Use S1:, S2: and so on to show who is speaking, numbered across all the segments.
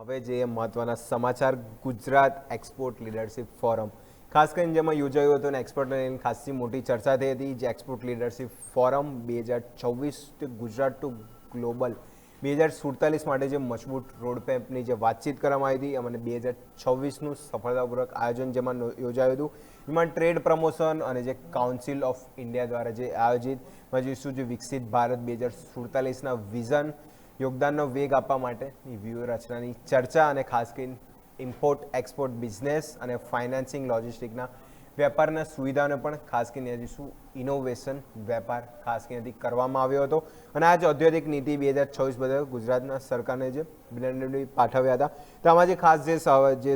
S1: હવે જે મહત્વના સમાચાર ગુજરાત એક્સપોર્ટ લીડરશિપ ફોરમ ખાસ કરીને જેમાં યોજાયું હતું અને એક્સપોર્ટને લઈને ખાસી મોટી ચર્ચા થઈ હતી. જે export leadership forum 2024 Gujarat two global 2047 માટે જે મજબૂત રોડમેપની જે વાતચીત કરવામાં આવી હતી અને 2026નું સફળતાપૂર્વક આયોજન જેમાં યોજાયું હતું. એમાં ટ્રેડ પ્રમોશન અને જે કાઉન્સિલ ઓફ ઇન્ડિયા દ્વારા જે આયોજિત જોઈશું જે વિકસિત ભારત 2047ના વિઝન યોગદાનનો વેગ આપવા માટેની વ્યૂહરચનાની ચર્ચા અને ખાસ કરીને ઇમ્પોર્ટ એક્સપોર્ટ બિઝનેસ અને ફાઇનાન્સિંગ લોજિસ્ટિકના વેપારના સુવિધાઓને પણ ખાસ કરીને જોઈશું ઇનોવેશન વેપાર ખાસ કરીને કરવામાં આવ્યો હતો. અને આ જ ઔદ્યોગિક નીતિ 2026 બદલ ગુજરાતના સરકારને જે અભિનંદન પાઠવ્યા હતા. તો આમાં જે ખાસ જે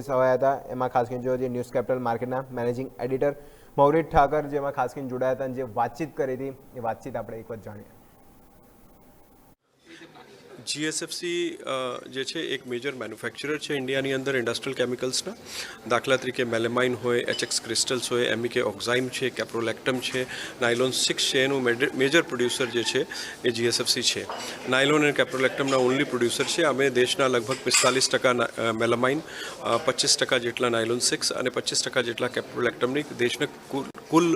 S1: સવાયા હતા એમાં ખાસ કરીને જે ન્યૂઝ કેપિટલ માર્કેટના મેનેજિંગ એડિટર મૌરિત ઠાકર જેમાં ખાસ કરીને જોડાયા હતા અને જે વાતચીત કરી હતી એ વાતચીત આપણે એક વખત જાણીએ.
S2: GSFC જે છે એક મેજર મેન્યુફેક્ચરર છે ઇન્ડિયાની અંદર ઇન્ડસ્ટ્રીયલ કેમિકલ્સના. દાખલા તરીકે મેલેમાઇન હોય, HX ક્રિસ્ટલ્સ હોય, MEK ઓક્ઝાઇમ છે, કેપ્રોલેક્ટમ છે, નાયલોન 6 છે. એનું મેજર પ્રોડ્યુસર જે છે એ GSFC છે. નાયલોન અને કેપ્રોલેક્ટમના ઓનલી પ્રોડ્યુસર છે. અમે દેશના લગભગ 45% મેલેમાઇન, 25% જેટલા નાયલોન 6 અને 25% જેટલા કેપ્રોલેક્ટમની દેશને કુલ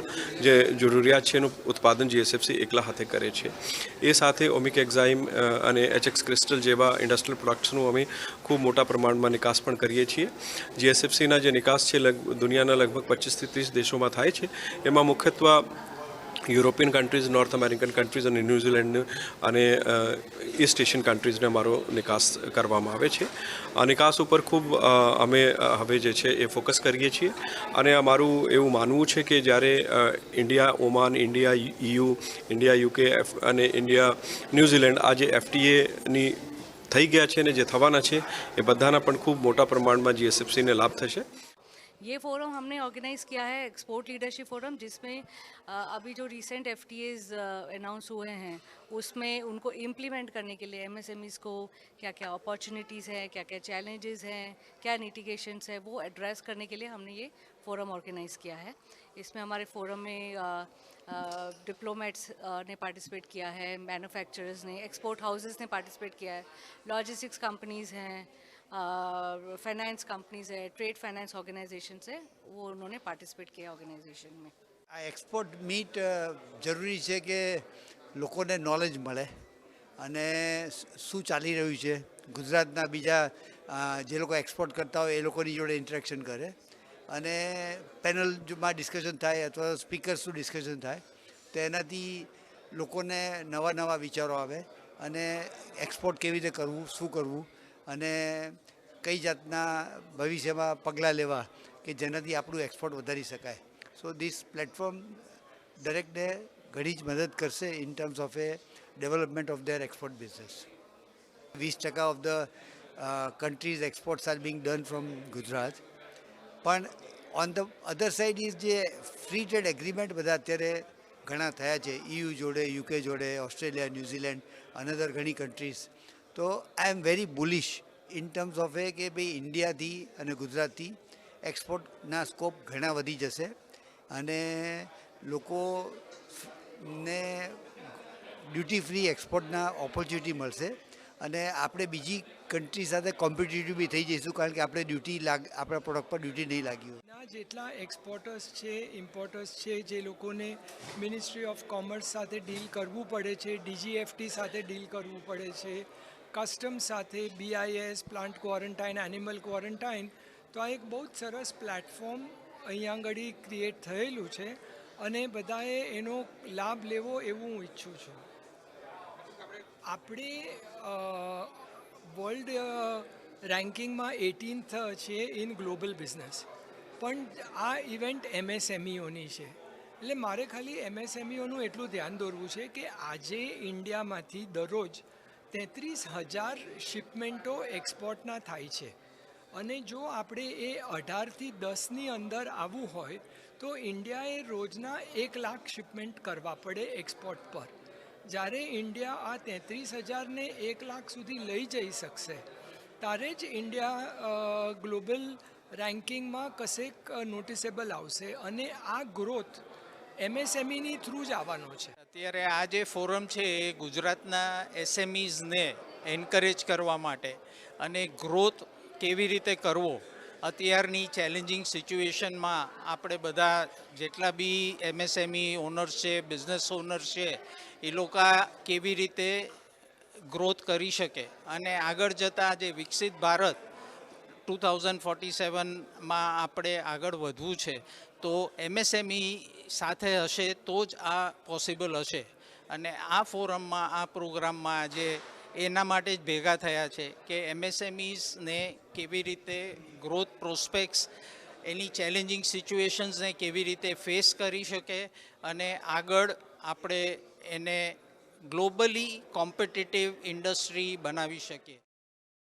S2: જે જરૂરિયાત છે એનું ઉત્પાદન GSFC એકલા હાથે કરે છે. એ સાથે ઓમિક એક્ઝાઇમ અને HX ક્રિસ્ટલ જેવા ઇન્ડસ્ટ્રીયલ પ્રોડક્ટ્સનું અમે ખૂબ મોટા પ્રમાણમાં નિકાસ પણ કરીએ છીએ. GSFCના જે નિકાસ છે દુનિયાના લગભગ 25થી 30 દેશોમાં થાય છે. એમાં મુખ્યત્વે European countries, north American countries અને ન્યૂઝીલેન્ડ અને ઈસ્ટ એશિયન કન્ટ્રીઝને અમારો નિકાસ કરવામાં આવે છે. આ નિકાસ ઉપર ખૂબ અમે હવે જે છે એ ફોકસ કરીએ છીએ. અને અમારું એવું માનવું છે કે જ્યારે India, Oman, India, EU, India, UK અને ઇન્ડિયા, ન્યૂઝીલેન્ડ આ જે FTAની થઈ ગયા છે ને જે થવાના છે એ બધાના પણ ખૂબ મોટા પ્રમાણમાં GSFCને લાભ થશે.
S3: ये फोरम हमने ऑर्गेनाइज़ किया है एक्सपोर्ट लीडरशिप फोरम, जिसमें अभी जो रिसेंट FTAs अनाउंस हुए हैं उसमें उनको इम्प्लीमेंट करने के लिए MSMEs को क्या क्या अपॉर्चुनिटीज़ हैं, क्या क्या चैलेंजेस हैं, क्या लिटिगेशंस है, वो एड्रेस करने के लिए हमने ये फोरम ऑर्गेनाइज़ किया है. इसमें हमारे फोरम में डिप्लोमेट्स ने पार्टिसिपेट किया है, मैन्युफैक्चरर्स ने, एक्सपोर्ट हाउसेस ने पार्टिसिपेट किया है, लॉजिस्टिक्स कंपनीज़ हैं, फाइनेंस कंपनीज है, ट्रेड फाइनेंस ऑर्गेनाइजेशन है, वो उन्होंने पार्टिसिपेट किया ऑर्गेनाइजेशन में.
S4: આ એક્સપોર્ટ મીટ જરૂરી છે કે લોકોને નોલેજ મળે અને શું ચાલી રહ્યું છે ગુજરાતના બીજા જે લોકો એક્સપોર્ટ કરતા હોય એ લોકોની જોડે ઇન્ટરેક્શન કરે અને પેનલમાં ડિસ્કશન થાય અથવા સ્પીકર્સનું ડિસ્કશન થાય તો એનાથી લોકોને નવા નવા વિચારો આવે અને એક્સપોર્ટ કેવી રીતે કરવું, શું કરવું અને કઈ જાતના ભવિષ્યમાં પગલાં લેવા કે જેનાથી આપણું એક્સપોર્ટ વધારી શકાય. સો ધીસ પ્લેટફોર્મ દરેકને ઘણી જ મદદ કરશે in terms of a development of their export business. 20% of the country's exports are being done from Gujarat. પણ on the other side is જે ફ્રી ટ્રેડ એગ્રીમેન્ટ બધા અત્યારે ઘણા થયા છે EU જોડે, UK જોડે, ઓસ્ટ્રેલિયા, ન્યૂઝીલેન્ડ, અનધર ઘણી કન્ટ્રીઝ. તો I am very bullish in terms of a કે ભાઈ ઇન્ડિયાથી અને ગુજરાતથી એક્સપોર્ટના સ્કોપ ઘણા વધી જશે અને લોકોને ડ્યુટી ફ્રી એક્સપોર્ટના ઓપોર્ચ્યુનિટી મળશે અને આપણે બીજી કન્ટ્રી સાથે કોમ્પિટિટિવ બી થઈ જઈશું કારણ કે આપણે આપણા પ્રોડક્ટ પર ડ્યુટી નહીં લાગી હોય.
S5: જેટલા એક્સપોર્ટર્સ છે, ઇમ્પોર્ટર્સ છે, જે લોકોને મિનિસ્ટ્રી ઓફ કોમર્સ સાથે ડીલ કરવું પડે છે, DGFT સાથે ડીલ કરવું પડે છે, કસ્ટમ સાથે, BIS, plant quarantine, animal quarantine, તો આ એક બહુ જ સરસ પ્લેટફોર્મ અહીંયા આગળ ક્રિએટ થયેલું છે અને બધાએ એનો લાભ લેવો એવું હું ઈચ્છું છું. આપણે વર્લ્ડ રેન્કિંગમાં 18th છીએ ઇન ગ્લોબલ બિઝનેસ, પણ આ ઇવેન્ટ MSMEઓની છે. એટલે મારે ખાલી MSMEઓનું એટલું ધ્યાન દોરવું છે કે આજે ઇન્ડિયામાંથી દરરોજ 33,000 શિપમેન્ટો એક્સપોર્ટના થાય છે અને જો આપણે એ 18થી 10ની અંદર આવવું હોય તો ઇન્ડિયાએ રોજના 1 લાખ શિપમેન્ટ કરવા પડે એક્સપોર્ટ પર. જ્યારે ઇન્ડિયા આ 33,000ને 1 લાખ સુધી લઈ જઈ શકશે ત્યારે જ ઇન્ડિયા ગ્લોબલ રેન્કિંગમાં કશેક નોટિસેબલ આવશે અને આ ગ્રોથ MSMEની થ્રુ જ આવવાનો છે.
S6: અત્યારે આ જે ફોરમ છે એ ગુજરાતના SMEsને એન્કરેજ કરવા માટે અને ગ્રોથ કેવી રીતે કરવો, અત્યારની ચેલેન્જિંગ સિચ્યુએશનમાં આપણે બધા જેટલા બી એમએસએમઈ ઓનર્સ છે, બિઝનેસ ઓનર્સ છે, એ લોકો કેવી રીતે ગ્રોથ કરી શકે અને આગળ જતાં જે વિકસિત ભારત 2047માં આપણે આગળ વધવું છે, તો એમએસએમઈ સાથે હશે તો જ આ પોસિબલ હશે. અને આ ફોરમમાં, આ પ્રોગ્રામમાં આજે એના માટે જ ભેગા થયા છે કે એમએસએમઈસને કેવી રીતે ગ્રોથ પ્રોસ્પેક્ટ્સ, એની ચેલેન્જિંગ સિચ્યુએશન્સને કેવી રીતે ફેસ કરી શકે અને આગળ આપણે એને ગ્લોબલી કોમ્પિટિટિવ ઇન્ડસ્ટ્રી બનાવી શકીએ.